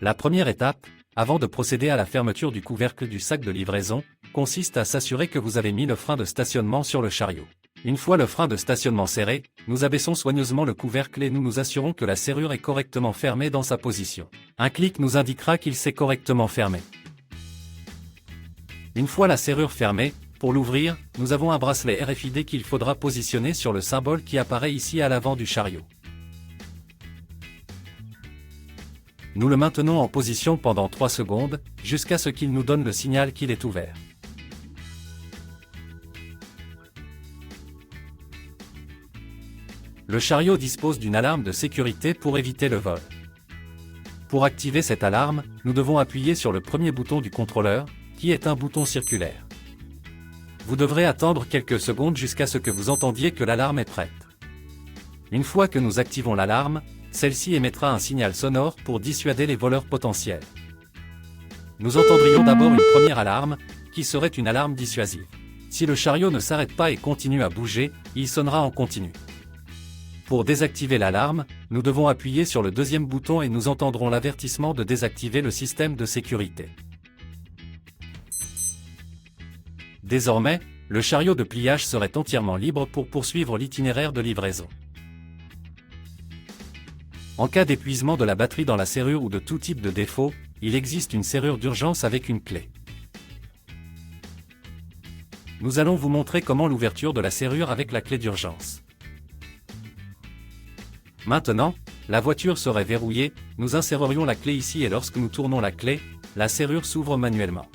La première étape, avant de procéder à la fermeture du couvercle du sac de livraison, consiste à s'assurer que vous avez mis le frein de stationnement sur le chariot. Une fois le frein de stationnement serré, nous abaissons soigneusement le couvercle et nous nous assurons que la serrure est correctement fermée dans sa position. Un clic nous indiquera qu'il s'est correctement fermé. Une fois la serrure fermée, pour l'ouvrir, nous avons un bracelet RFID qu'il faudra positionner sur le symbole qui apparaît ici à l'avant du chariot. Nous le maintenons en position pendant 3 secondes, jusqu'à ce qu'il nous donne le signal qu'il est ouvert. Le chariot dispose d'une alarme de sécurité pour éviter le vol. Pour activer cette alarme, nous devons appuyer sur le premier bouton du contrôleur, qui est un bouton circulaire. Vous devrez attendre quelques secondes jusqu'à ce que vous entendiez que l'alarme est prête. Une fois que nous activons l'alarme, celle-ci émettra un signal sonore pour dissuader les voleurs potentiels. Nous entendrions d'abord une première alarme, qui serait une alarme dissuasive. Si le chariot ne s'arrête pas et continue à bouger, il sonnera en continu. Pour désactiver l'alarme, nous devons appuyer sur le deuxième bouton et nous entendrons l'avertissement de désactiver le système de sécurité. Désormais, le chariot de pliage serait entièrement libre pour poursuivre l'itinéraire de livraison. En cas d'épuisement de la batterie dans la serrure ou de tout type de défaut, il existe une serrure d'urgence avec une clé. Nous allons vous montrer comment l'ouverture de la serrure avec la clé d'urgence. Maintenant, la voiture serait verrouillée, nous insérerions la clé ici et lorsque nous tournons la clé, la serrure s'ouvre manuellement.